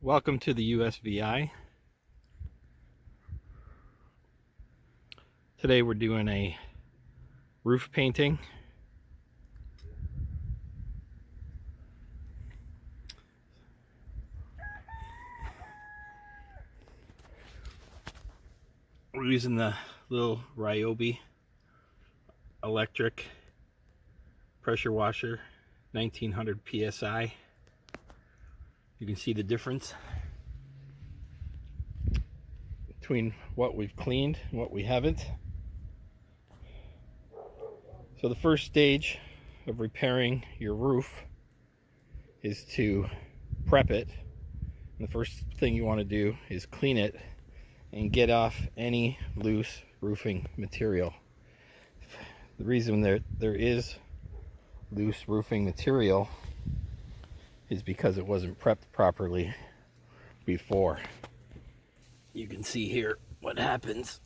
Welcome to the USVI. Today we're doing a roof painting. We're using the little Ryobi electric pressure washer, 1900 psi. You can see the difference between what we've cleaned and what we haven't. So the first stage of repairing your roof is to prep it. And the first thing you want to do is clean it and get off any loose roofing material. The reason there is loose roofing material is because it wasn't prepped properly before. You can see here what happens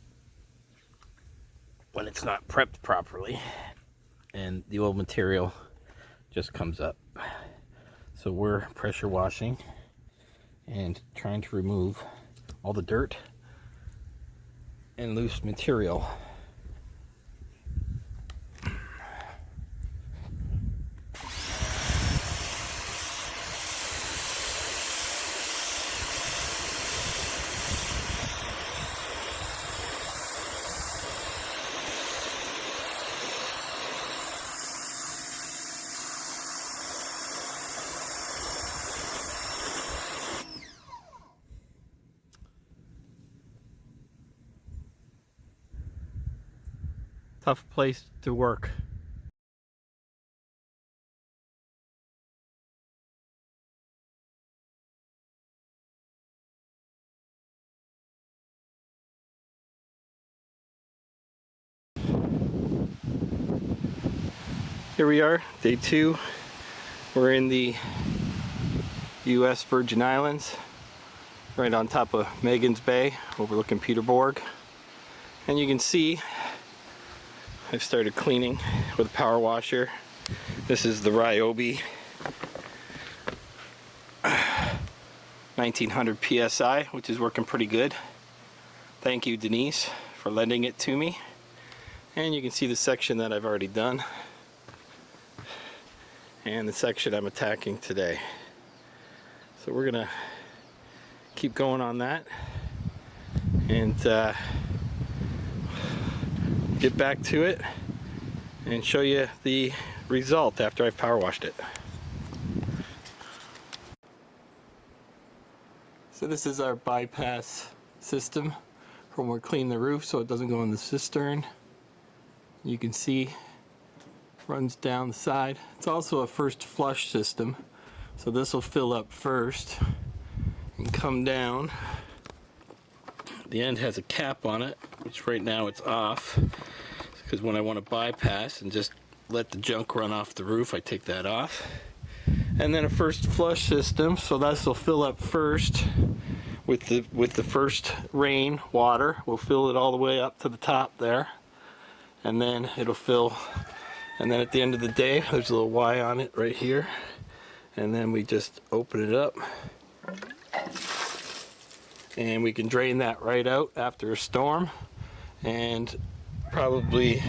when it's not prepped properly and the old material just comes up. So we're pressure washing and trying to remove all the dirt and loose material. Tough place to work. Here we are, day 2. We're in the US Virgin Islands, right on top of Megan's Bay, overlooking Peterborg. And you can see I've started cleaning with a power washer. This is the Ryobi 1900 psi, which is working pretty good. Thank you, Denise, for lending it to me. And you can see the section that I've already done and the section I'm attacking today. So we're gonna keep going on that and get back to it and show you the result after I've power washed it. So this is our bypass system from where we clean the roof so it doesn't go in the cistern. You can see runs down the side. It's also a first flush system, so this will fill up first and come down. The end has a cap on it, which right now it's off, because when I want to bypass and just let the junk run off the roof, I take that off. And then a first flush system, so this will fill up first with the first rain water. We'll fill it all the way up to the top there, and then it'll fill. And then at the end of the day, there's a little Y on it right here, and then we just open it up and we can drain that right out after a storm. And probably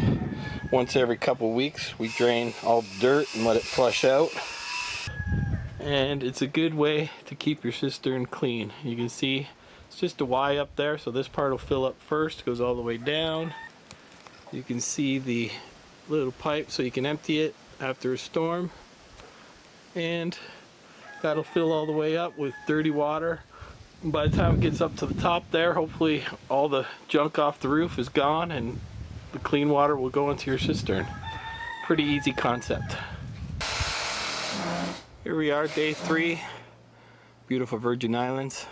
once every couple weeks we drain all the dirt and let it flush out. And it's a good way to keep your cistern clean. You can see it's just a Y up there, so this part will fill up first, goes all the way down. You can see the little pipe so you can empty it after a storm, and that'll fill all the way up with dirty water. And by the time it gets up to the top there, hopefully all the junk off the roof is gone and the clean water will go into your cistern. Pretty easy concept. Here we are, day 3, beautiful Virgin Islands.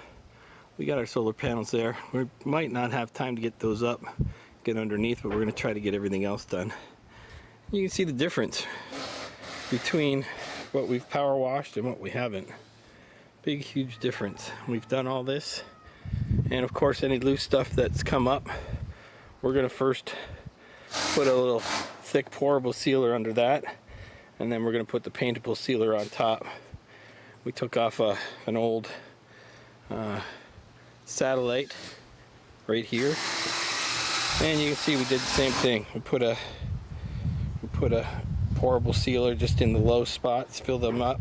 We got our solar panels there. We might not have time to get those up, get underneath, but we're going to try to get everything else done. You can see the difference between what we've power washed and what we haven't. Big, huge difference. We've done all this, and of course any loose stuff that's come up, we're going to first put a little thick pourable sealer under that, and then we're going to put the paintable sealer on top. We took off an old satellite right here, and you can see we did the same thing. We put a pourable sealer just in the low spots, fill them up.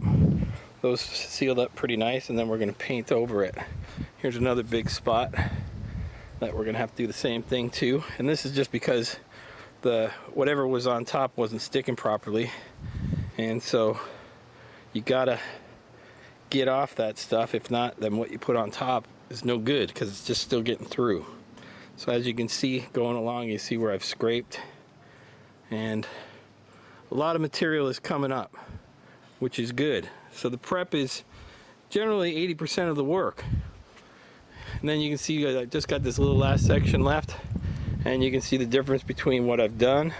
Those sealed up pretty nice, and then we're going to paint over it. Here's another big spot that we're going to have to do the same thing too, and this is just because whatever was on top wasn't sticking properly, and so you gotta get off that stuff. If not, then what you put on top is no good because it's just still getting through. So as you can see going along, you see where I've scraped, and a lot of material is coming up, which is good. So the prep is generally 80% of the work. And then you can see I just got this little last section left, and you can see the difference between what I've done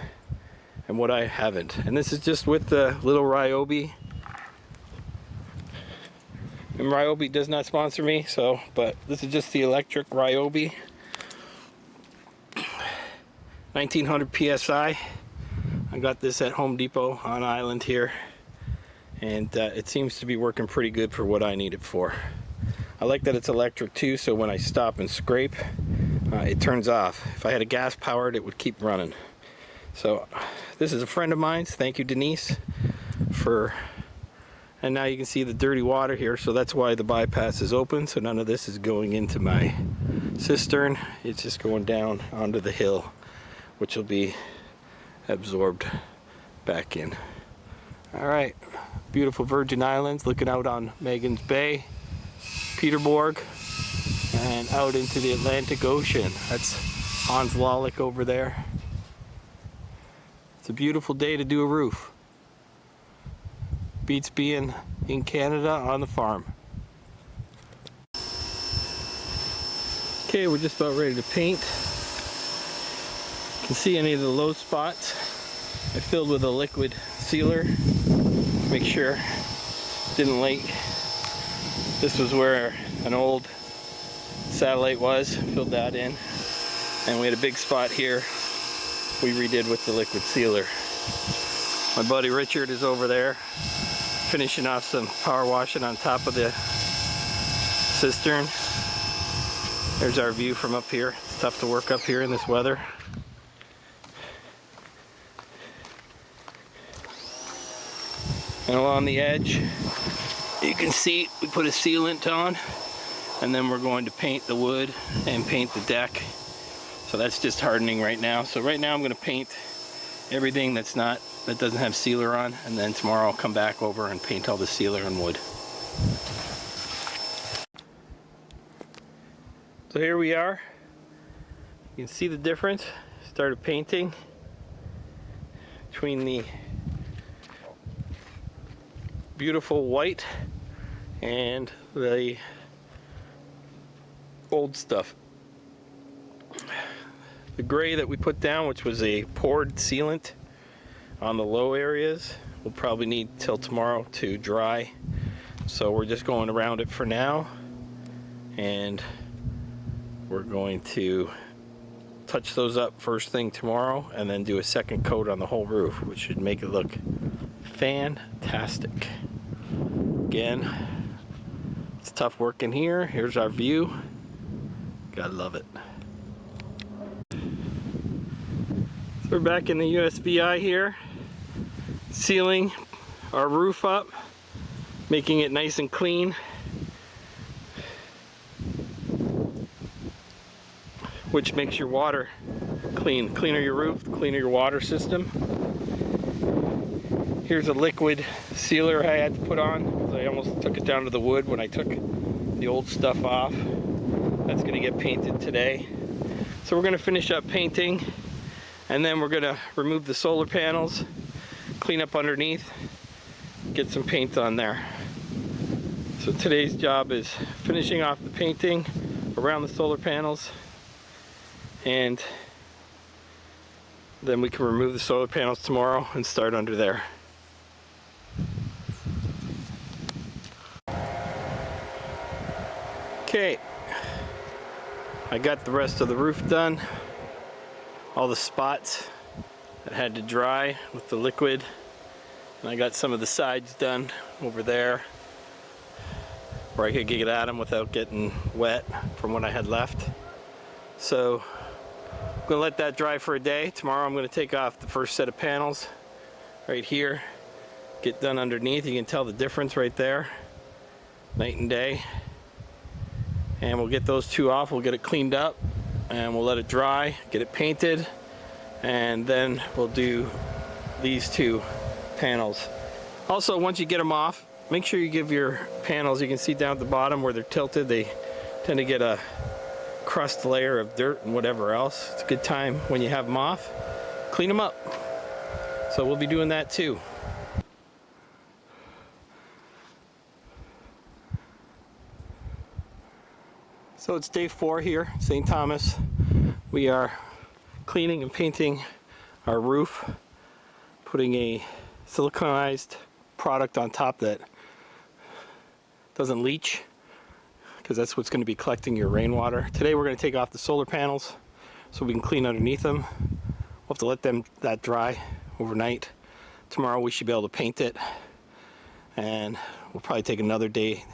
and what I haven't. And this is just with the little Ryobi. And Ryobi does not sponsor me, so, but this is just the electric Ryobi. 1900 PSI. I got this at Home Depot on island here, and it seems to be working pretty good for what I need it for. I like that it's electric too, so when I stop and scrape, it turns off. If I had a gas powered, it would keep running. So this is a friend of mine's. Thank you, Denise, and now you can see the dirty water here, so that's why the bypass is open, so none of this is going into my cistern. It's just going down onto the hill, which will be absorbed back in. All right, beautiful Virgin Islands, looking out on Megan's Bay, Peterborg, and out into the Atlantic Ocean. That's Hans Lalick over there. It's a beautiful day to do a roof. Beats being in Canada on the farm. Okay, we're just about ready to paint. You can see any of the low spots I filled with a liquid sealer. Make sure it didn't leak. This was where an old satellite was. Filled that in, and we had a big spot here we redid with the liquid sealer. My buddy Richard is over there finishing off some power washing on top of the cistern. There's our view from up here. It's tough to work up here in this weather. And along the edge, you can see we put a sealant on, and then we're going to paint the wood and paint the deck. So that's just hardening right now. So right now I'm going to paint everything that doesn't have sealer on, and then tomorrow I'll come back over and paint all the sealer and wood. So here we are. You can see the difference. Started painting between the beautiful white and the old stuff. The gray that we put down, which was a poured sealant on the low areas, we'll probably need till tomorrow to dry. So we're just going around it for now, and we're going to touch those up first thing tomorrow, and then do a second coat on the whole roof, which should make it look fantastic. Again, it's tough work in here. Here's our view. Gotta love it. So we're back in the USVI here, sealing our roof up, making it nice and clean, which makes your water clean. The cleaner your roof, the cleaner your water system. Here's a liquid sealer I had to put on because I almost took it down to the wood when I took the old stuff off. That's going to get painted today. So we're going to finish up painting, and then we're going to remove the solar panels, clean up underneath, get some paint on there. So today's job is finishing off the painting around the solar panels, and then we can remove the solar panels tomorrow and start under there. Okay, I got the rest of the roof done. All the spots that had to dry with the liquid, and I got some of the sides done over there. where I could get at them without getting wet from what I had left. So I'm gonna let that dry for a day. Tomorrow I'm gonna take off the first set of panels right here, get done underneath. You can tell the difference right there, night and day. And we'll get those two off, we'll get it cleaned up, and we'll let it dry, get it painted, and then we'll do these two panels. Also, once you get them off, make sure you give your panels, you can see down at the bottom where they're tilted, they tend to get a crust layer of dirt and whatever else. It's a good time when you have them off, clean them up. So we'll be doing that too. So it's day 4 here, St. Thomas. We are cleaning and painting our roof, putting a siliconized product on top that doesn't leach, because that's what's going to be collecting your rainwater. Today we're going to take off the solar panels so we can clean underneath them. We'll have to let that dry overnight. Tomorrow we should be able to paint it, and we'll probably take another day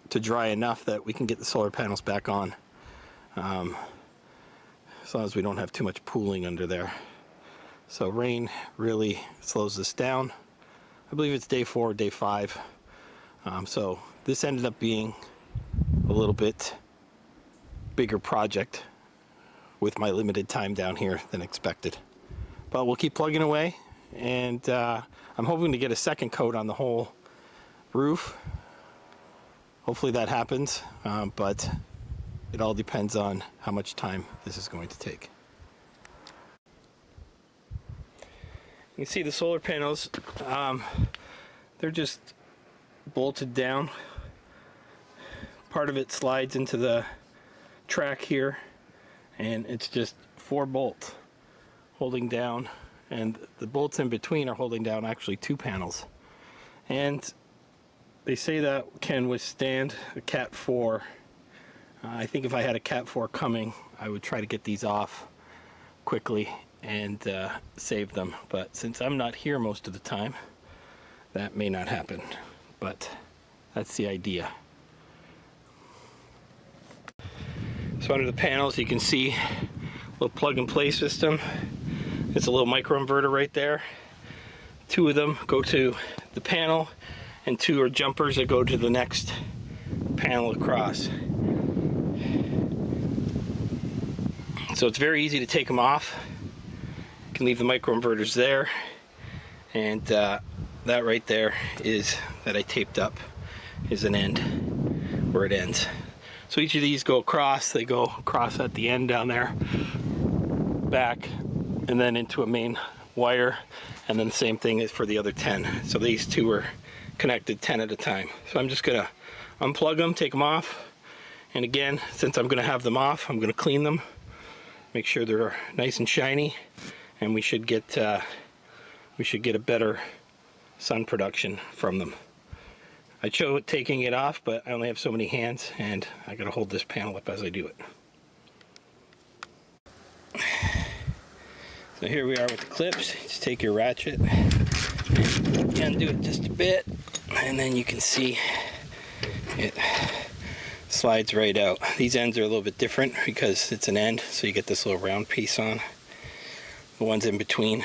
to dry enough that we can get the solar panels back on, as long as we don't have too much pooling under there. So rain really slows this down. I believe it's day 4 or day 5. So this ended up being a little bit bigger project with my limited time down here than expected. But we'll keep plugging away, and I'm hoping to get a second coat on the whole roof. Hopefully that happens, but it all depends on how much time this is going to take. You can see the solar panels, they're just bolted down. Part of it slides into the track here, and it's just 4 bolts holding down, and the bolts in between are holding down actually 2 panels. And they say that can withstand a Cat 4. I think if I had a Cat 4 coming, I would try to get these off quickly and save them. But since I'm not here most of the time, that may not happen. But that's the idea. So under the panels you can see a little plug and play system. It's a little microinverter right there. 2 of them go to the panel, and 2 are jumpers that go to the next panel across. So it's very easy to take them off. You can leave the microinverters there, and that right there is that I taped up is an end where it ends. So each of these go across. They go across at the end down there, back, and then into a main wire, and then the same thing is for the other 10. So these 2 are connected 10 at a time. So I'm just gonna unplug them, take them off, and again, since I'm gonna have them off, I'm gonna clean them, make sure they're nice and shiny, and we should get a better sun production from them. I chose taking it off, but I only have so many hands, and I gotta hold this panel up as I do it. So here we are with the clips. Just take your ratchet, undo it just a bit, and then you can see it slides right out. These ends are a little bit different because it's an end, so you get this little round piece on. The ones in between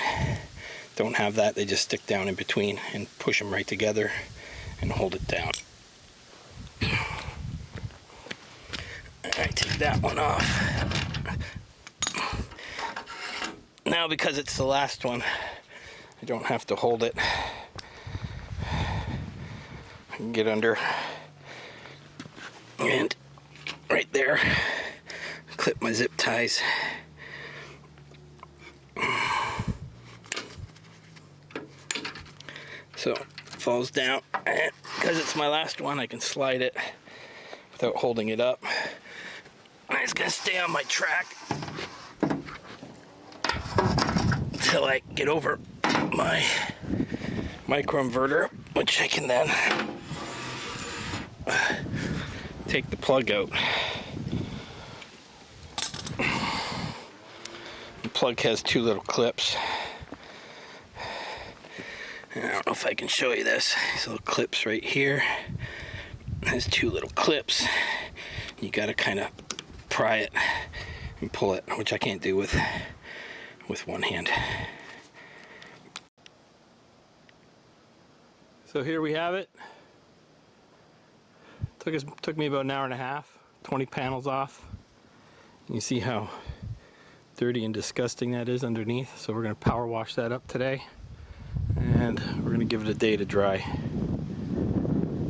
don't have that. They just stick down in between and push them right together and hold it down. I take that one off. Now, because it's the last one, I don't have to hold it. I can get under, and right there, clip my zip ties. So it falls down, and because it's my last one, I can slide it without holding it up. It's gonna stay on my track until I get over my microinverter, which I can then take the plug out. The plug has 2 little clips. I don't know if I can show you this. These little clips right here. has two little clips. You gotta kind of pry it and pull it, which I can't do with one hand. So here we have it. Took me about an hour and a half, 20 panels off. You see how dirty and disgusting that is underneath. So we're gonna power wash that up today, and we're gonna give it a day to dry.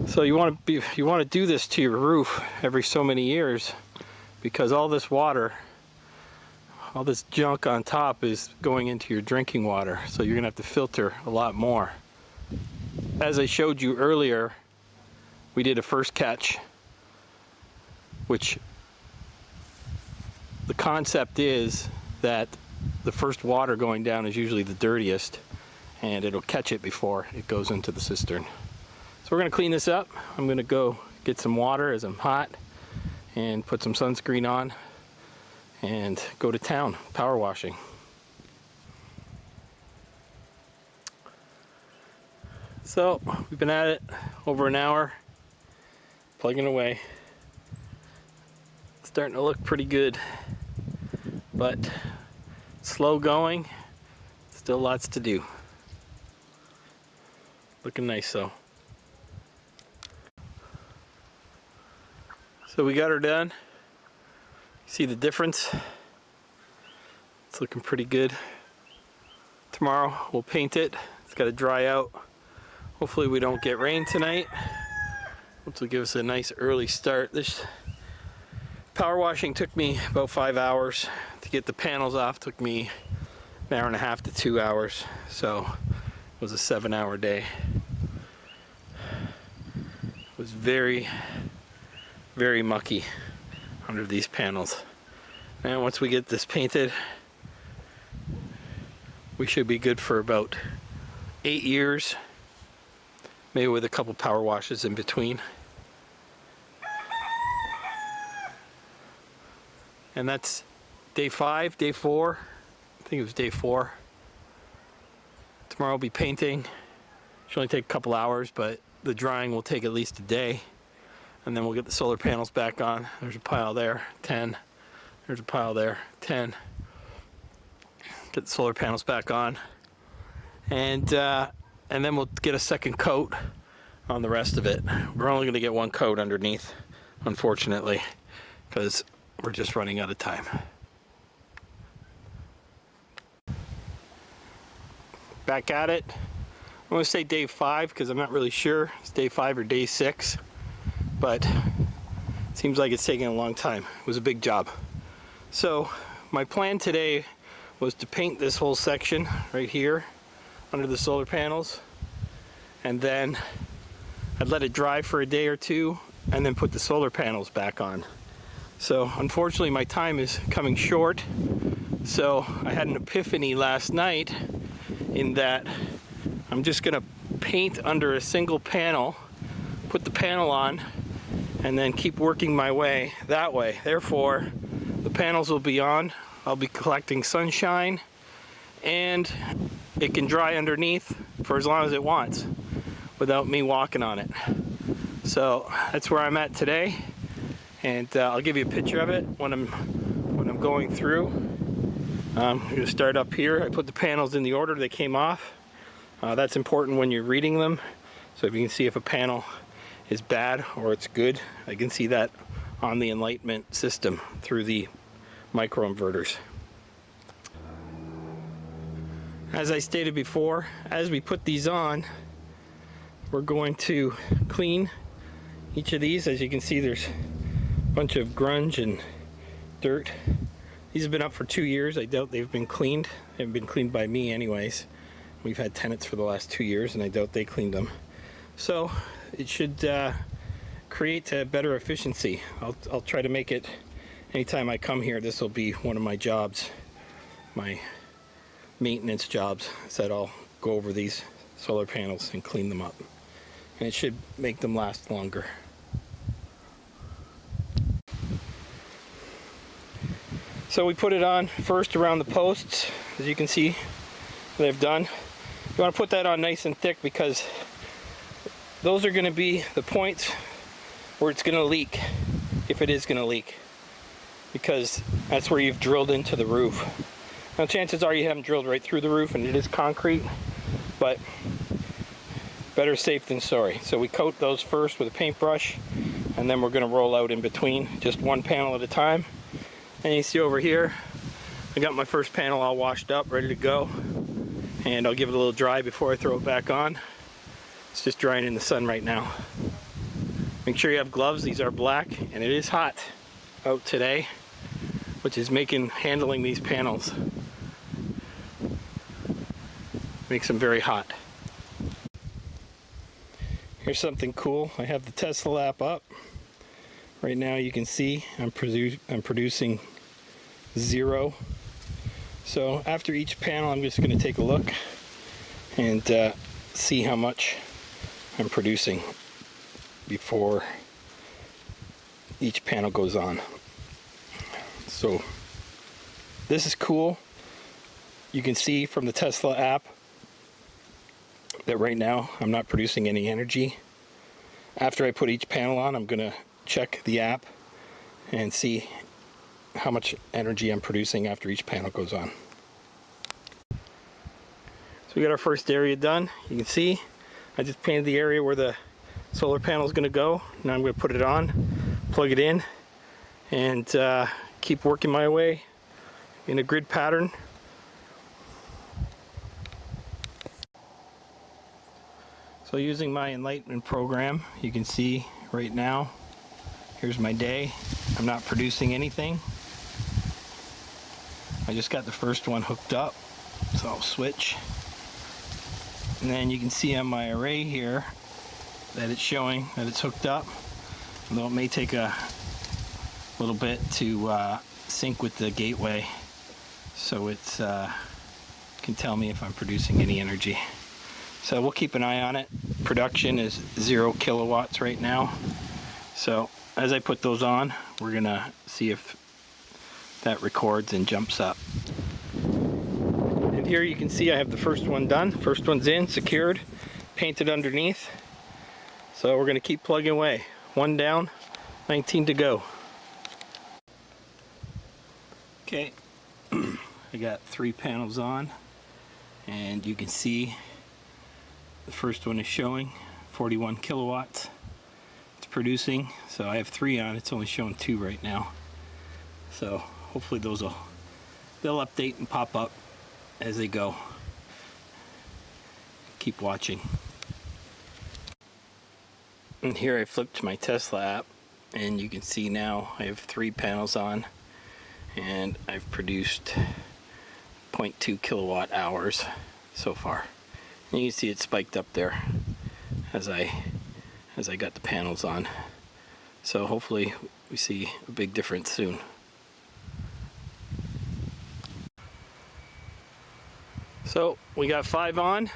So you want to do this to your roof every so many years, because all this water, all this junk on top is going into your drinking water. So you're gonna have to filter a lot more. As I showed you earlier, we did a first catch, which the concept is that the first water going down is usually the dirtiest, and it'll catch it before it goes into the cistern. So we're gonna clean this up. I'm gonna go get some water as I'm hot and put some sunscreen on and go to town power washing. So we've been at it over an hour, plugging away. It's starting to look pretty good, but slow going, still lots to do. Looking nice though. So we got her done. See the difference? It's looking pretty good. Tomorrow we'll paint it. It's got to dry out. Hopefully we don't get rain tonight, which will give us a nice early start. This power washing took me about 5 hours. To get the panels off took me an hour and a half to 2 hours. So it was a 7-hour day. It was very, very mucky under these panels. And once we get this painted, we should be good for about 8 years. Maybe with a couple power washes in between. And that's day 5, day 4. I think it was day 4. Tomorrow will be painting. Should only take a couple hours, but the drying will take at least a day. And then we'll get the solar panels back on. There's a pile there, 10. There's a pile there, 10. Get the solar panels back on. And then we'll get a second coat on the rest of it. We're only going to get one coat underneath, unfortunately, because we're just running out of time. Back at it. I'm going to say day 5 because I'm not really sure. It's day 5 or day 6, but it seems like it's taking a long time. It was a big job. So my plan today was to paint this whole section right here under the solar panels, and then I'd let it dry for a day or two and then put the solar panels back on. So unfortunately my time is coming short, so I had an epiphany last night in that I'm just gonna paint under a single panel, put the panel on, and then keep working my way that way. Therefore the panels will be on, I'll be collecting sunshine, and it can dry underneath for as long as it wants without me walking on it. So that's where I'm at today, and I'll give you a picture of it when I'm going through. I'm going to start up here. I put the panels in the order they came off. That's important when you're reading them. So if you can see if a panel is bad or it's good, I can see that on the enlightenment system through the microinverters. As I stated before, as we put these on, we're going to clean each of these. As you can see, there's a bunch of grunge and dirt. These have been up for 2 years. I doubt they've been cleaned. They haven't been cleaned by me anyways. We've had tenants for the last 2 years, and I doubt they cleaned them. So it should create a better efficiency. I'll try to make it, anytime I come here, this will be one of my jobs, my maintenance jobs, is that I'll go over these solar panels and clean them up. And it should make them last longer. So we put it on first around the posts, as you can see they've done. You want to put that on nice and thick because those are going to be the points where it's going to leak, if it is going to leak, because that's where you've drilled into the roof. Now chances are you haven't drilled right through the roof and it is concrete, but better safe than sorry. So we coat those first with a paintbrush, and then we're going to roll out in between, just one panel at a time. And you see over here, I got my first panel all washed up, ready to go, and I'll give it a little dry before I throw it back on. It's just drying in the sun right now. Make sure you have gloves. These are black, and it is hot out today, which is making handling these panels, makes them very hot. Here's something cool. I have the Tesla app up. Right now you can see I'm producing 0. So after each panel I'm just going to take a look and see how much I'm producing before each panel goes on. So this is cool. You can see from the Tesla app that right now I'm not producing any energy. After I put each panel on, I'm going to check the app and see how much energy I'm producing after each panel goes on. So we got our first area done. You can see I just painted the area where the solar panel is going to go. Now I'm going to put it on, plug it in, and keep working my way in a grid pattern. So using my Enlightenment program, you can see right now, here's my day. I'm not producing anything. I just got the first one hooked up, so I'll switch. And then you can see on my array here that it's showing that it's hooked up, although it may take a little bit to sync with the gateway, so it's can tell me if I'm producing any energy. So we'll keep an eye on it. Production is 0 kilowatts right now. So as I put those on, we're gonna see if that records and jumps up. And here you can see I have the first one done. First one's in, secured, painted underneath. So we're gonna keep plugging away. 1 down, 19 to go. Okay, I got 3 panels on, and you can see the first one is showing 41 kilowatts. It's producing, so I have 3 on. It's only showing 2 right now. So hopefully they'll update and pop up as they go. Keep watching. And here I flipped to my Tesla app, and you can see now I have 3 panels on, and I've produced 0.2 kilowatt hours so far. And you can see it spiked up there as I got the panels on. So hopefully we see a big difference soon. So we got 5 on,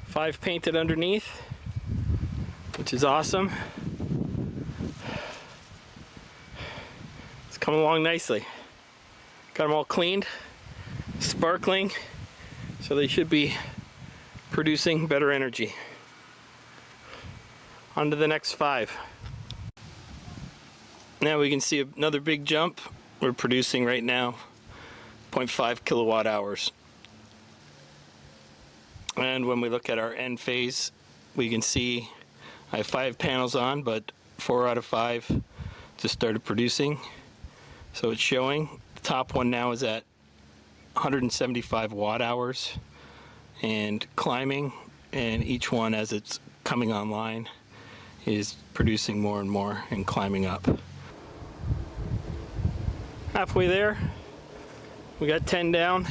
5 painted underneath, which is awesome. It's coming along nicely. Got them all cleaned, sparkling, so they should be producing better energy. On to the next 5. Now we can see another big jump. We're producing right now 0.5 kilowatt hours. And when we look at our end phase, we can see I have 5 panels on, but 4 out of 5 just started producing. So it's showing. The top one now is at 175 watt hours and climbing, and each one as it's coming online is producing more and more and climbing up. Halfway there, we got 10 down.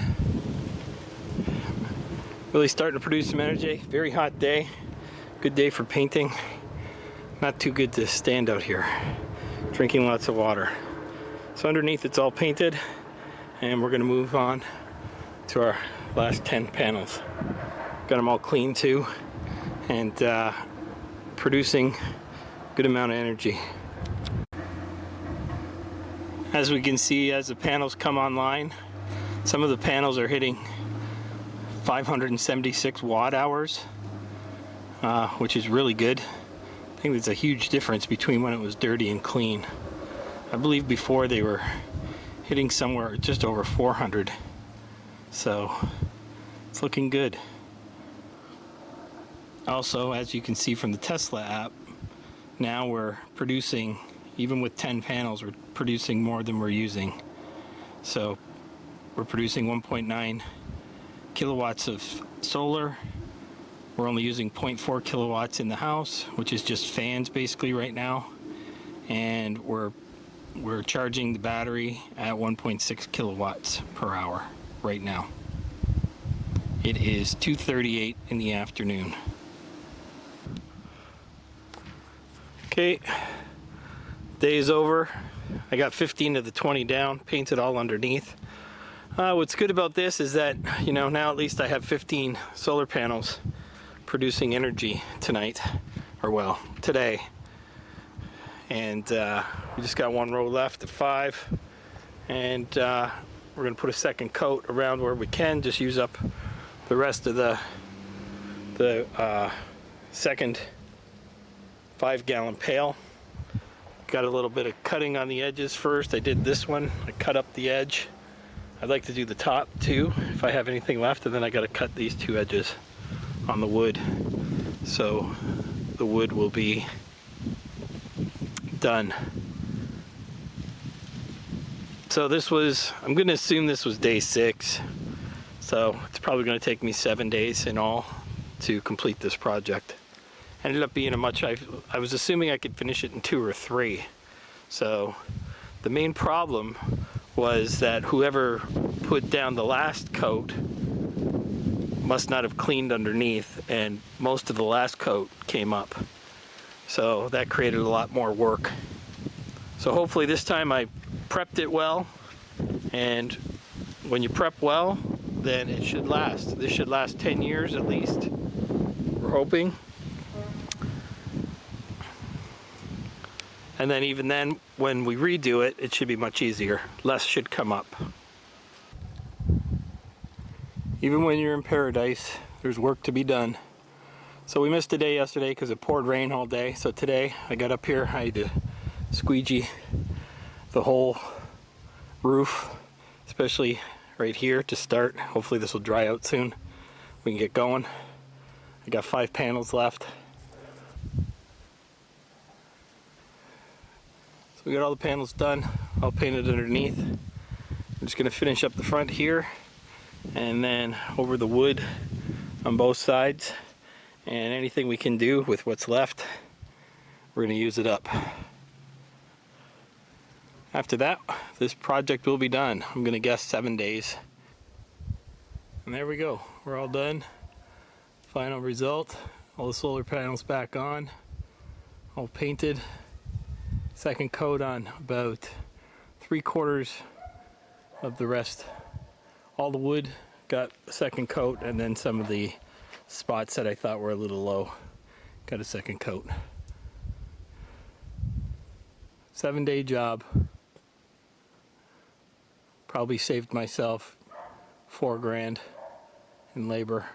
Really starting to produce some energy. Very hot day. Good day for painting. Not too good to stand out here. Drinking lots of water. So underneath it's all painted, and we're gonna move on to our last 10 panels. Got them all clean too, and producing a good amount of energy. As we can see, as the panels come online, some of the panels are hitting 576 watt hours, which is really good. I think think there's a huge difference between when it was dirty and clean. I believe before they were hitting somewhere just over 400. So it's looking good. Also, as you can see from the Tesla app, now we're producing, even with 10 panels, we're producing more than we're using. So we're producing 1.9 kilowatts of solar. We're only using 0.4 kilowatts in the house, which is just fans basically right now. And we're charging the battery at 1.6 kilowatts per hour right now. It is 2:38 in the afternoon. Okay, day is over. I got 15 of the 20 down, painted all underneath. What's good about this is that, you know, now at least I have 15 solar panels producing energy tonight, or well, today. And we just got one row left at 5, and we're gonna put a second coat around where we can, just use up the rest of the second 5-gallon pail. Got a little bit of cutting on the edges first. I did this one, I cut up the edge. I'd like to do the top too if I have anything left, and then I got to cut these 2 edges on the wood, so the wood will be done. So this was, I'm going to assume this was day 6, so it's probably going to take me 7 days in all to complete this project. Ended up being a much, I was assuming I could finish it in 2 or 3. So the main problem was that whoever put down the last coat must not have cleaned underneath, and most of the last coat came up. So that created a lot more work. So hopefully this time I prepped it well, and when you prep well, then it should last. This should last 10 years at least, we're hoping. And then even then, when we redo it, it should be much easier. Less should come up. Even when you're in paradise, there's work to be done. So we missed a day yesterday because it poured rain all day. So today I got up here, I had to squeegee the whole roof, especially right here to start. Hopefully this will dry out soon. We can get going. I got 5 panels left. So we got all the panels done, all painted underneath. I'm just gonna finish up the front here, and then over the wood on both sides, and anything we can do with what's left, we're going to use it up. After that, this project will be done. I'm going to guess 7 days. And there we go, we're all done. Final result, all the solar panels back on, all painted. Second coat on about 3/4 of the rest. All the wood got a second coat, and then some of the spots that I thought were a little low got a second coat. 7-day job. Probably saved myself $4 grand in labor.